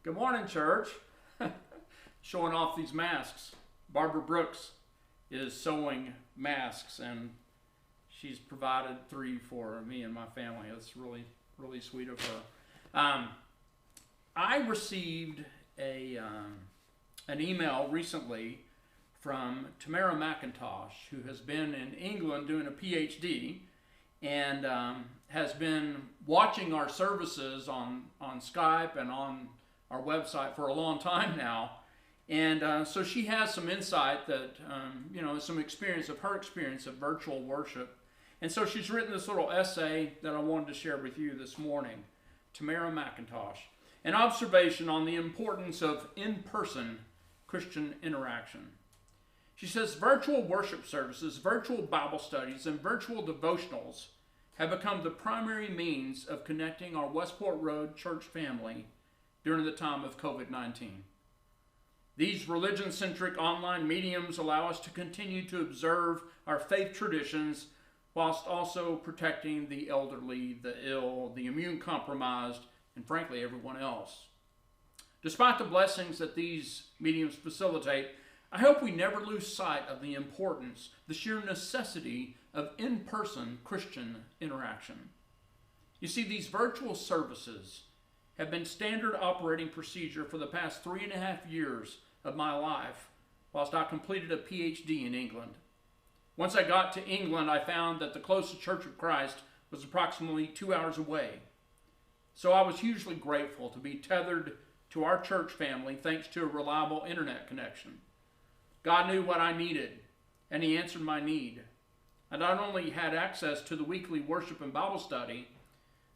Good morning, church. Showing off these masks. Barbara Brooks is sewing masks, and she's provided 3 for me and my family. It's really, really sweet of her. I received an email recently from Tamara Mcintosh, who has been in England doing a PhD and has been watching our services on Skype and on our website for a long time now. And so she has some insight that, some experience of her experience of virtual worship. And so she's written this little essay that I wanted to share with you this morning. Tamara Mcintosh, an observation on the importance of in-person Christian interaction. She says, virtual worship services, virtual Bible studies, and virtual devotionals have become the primary means of connecting our Westport Road church family during the time of COVID-19. These religion-centric online mediums allow us to continue to observe our faith traditions whilst also protecting the elderly, the ill, the immune-compromised, and frankly, everyone else. Despite the blessings that these mediums facilitate, I hope we never lose sight of the importance, the sheer necessity of in-person Christian interaction. You see, these virtual services have been standard operating procedure for the past 3.5 years of my life, whilst I completed a PhD in England. Once I got to England, I found that the closest Church of Christ was approximately 2 hours away. So I was hugely grateful to be tethered to our church family thanks to a reliable internet connection. God knew what I needed, and He answered my need. I not only had access to the weekly worship and Bible study,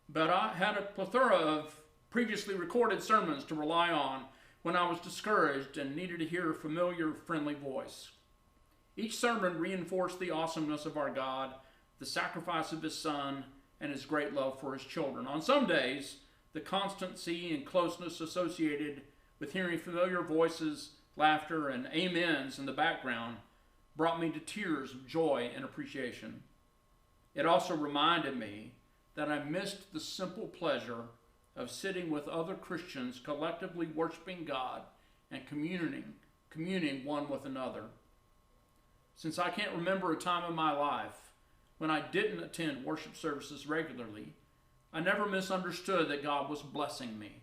but I had a plethora of previously recorded sermons to rely on when I was discouraged and needed to hear a familiar, friendly voice. Each sermon reinforced the awesomeness of our God, the sacrifice of His Son, and His great love for His children. On some days, the constancy and closeness associated with hearing familiar voices, laughter, and amens in the background brought me to tears of joy and appreciation. It also reminded me that I missed the simple pleasure of sitting with other Christians collectively worshiping God and communing one with another. Since I can't remember a time in my life when I didn't attend worship services regularly, I never misunderstood that God was blessing me.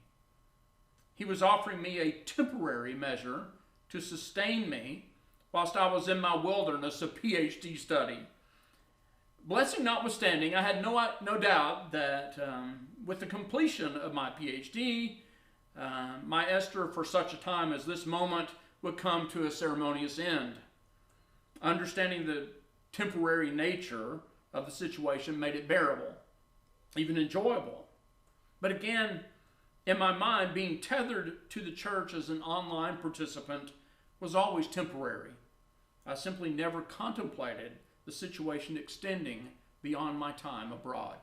He was offering me a temporary measure to sustain me whilst I was in my wilderness of PhD study. Blessing notwithstanding, I had no doubt that with the completion of my PhD, my Esther for such a time as this moment would come to a ceremonious end. Understanding the temporary nature of the situation made it bearable, even enjoyable. But again, in my mind, being tethered to the church as an online participant was always temporary. I simply never contemplated the situation extending beyond my time abroad.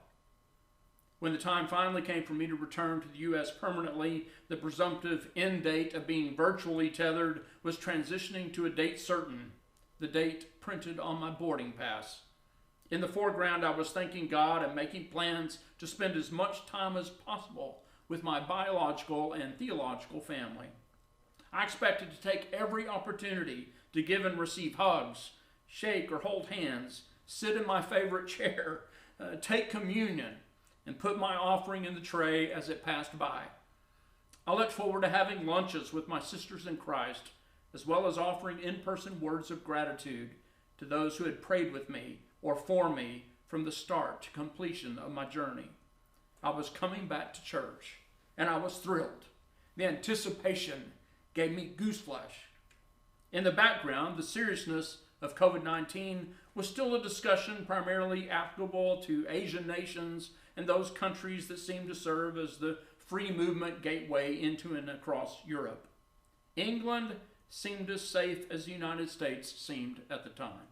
When the time finally came for me to return to the U.S. permanently, the presumptive end date of being virtually tethered was transitioning to a date certain, the date printed on my boarding pass. In the foreground, I was thanking God and making plans to spend as much time as possible with my biological and theological family. I expected to take every opportunity to give and receive hugs, shake or hold hands, sit in my favorite chair, take communion, and put my offering in the tray as it passed by. I looked forward to having lunches with my sisters in Christ, as well as offering in-person words of gratitude to those who had prayed with me or for me from the start to completion of my journey. I was coming back to church, and I was thrilled. The anticipation gave me gooseflesh. In the background, the seriousness of COVID-19 was still a discussion primarily applicable to Asian nations and those countries that seem to serve as the free movement gateway into and across Europe. England seemed as safe as the United States seemed at the time.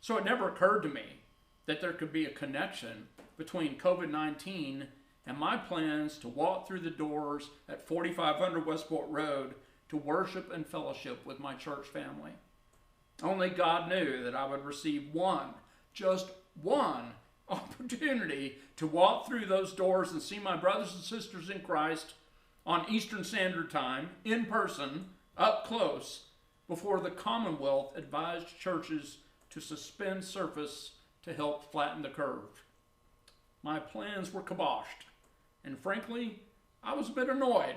So it never occurred to me that there could be a connection between COVID-19 and my plans to walk through the doors at 4500 Westport Road to worship and fellowship with my church family. Only God knew that I would receive just one opportunity to walk through those doors and see my brothers and sisters in Christ on Eastern Standard Time, in person, up close, before the Commonwealth advised churches to suspend service to help flatten the curve. My plans were kiboshed, and frankly, I was a bit annoyed.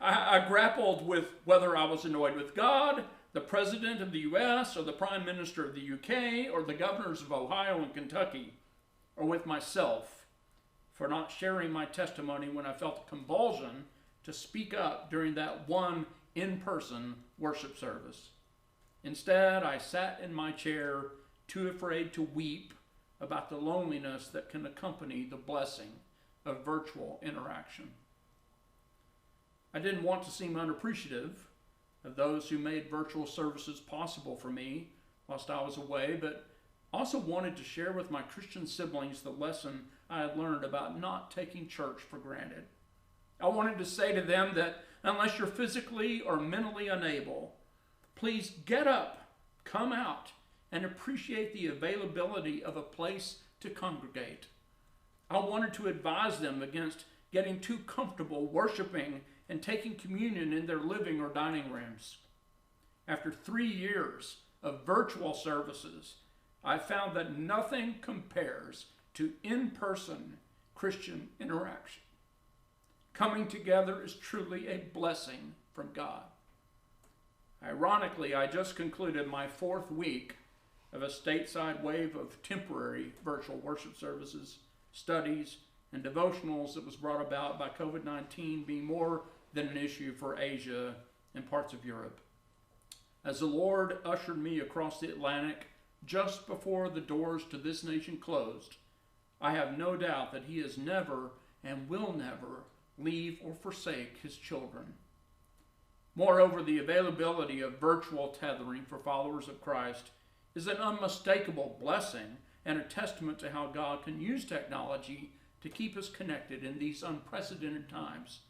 I grappled with whether I was annoyed with God, the President of the U.S., or the Prime Minister of the U.K., or the governors of Ohio and Kentucky, or with myself for not sharing my testimony when I felt a compulsion to speak up during that one in-person worship service. Instead, I sat in my chair, too afraid to weep about the loneliness that can accompany the blessing of virtual interaction. I didn't want to seem unappreciative of those who made virtual services possible for me whilst I was away, but also wanted to share with my Christian siblings the lesson I had learned about not taking church for granted. I wanted to say to them that unless you're physically or mentally unable, please get up, come out, and appreciate the availability of a place to congregate. I wanted to advise them against getting too comfortable worshiping and taking communion in their living or dining rooms. After 3 years of virtual services, I found that nothing compares to in-person Christian interaction. Coming together is truly a blessing from God. Ironically, I just concluded my 4th week of a stateside wave of temporary virtual worship services, studies, and devotionals that was brought about by COVID-19 being more than an issue for Asia and parts of Europe. As the Lord ushered me across the Atlantic just before the doors to this nation closed, I have no doubt that He has never and will never leave or forsake His children. Moreover, the availability of virtual tethering for followers of Christ is an unmistakable blessing and a testament to how God can use technology to keep us connected in these unprecedented times.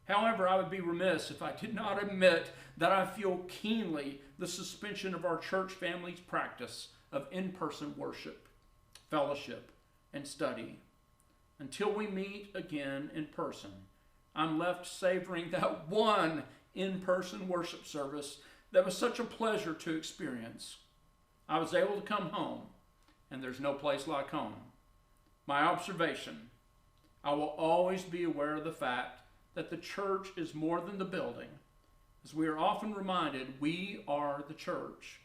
However, I would be remiss if I did not admit that I feel keenly the suspension of our church family's practice of in-person worship, fellowship, and study. Until we meet again in person, I'm left savoring that one in-person worship service that was such a pleasure to experience. I was able to come home, and there's no place like home. My observation: I will always be aware of the fact that the church is more than the building. As we are often reminded, we are the church.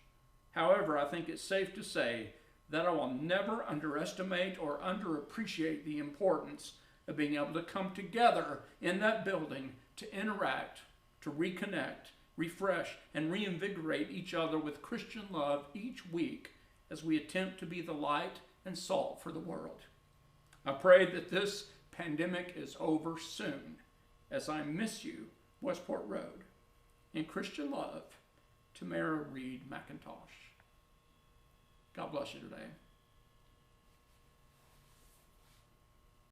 However, I think it's safe to say that I will never underestimate or underappreciate the importance of being able to come together in that building to interact, to reconnect, refresh, and reinvigorate each other with Christian love each week as we attempt to be the light and salt for the world. I pray that this pandemic is over soon, as I miss you, Westport Road. In Christian love, Tamara Reid Mcintosh. God bless you today.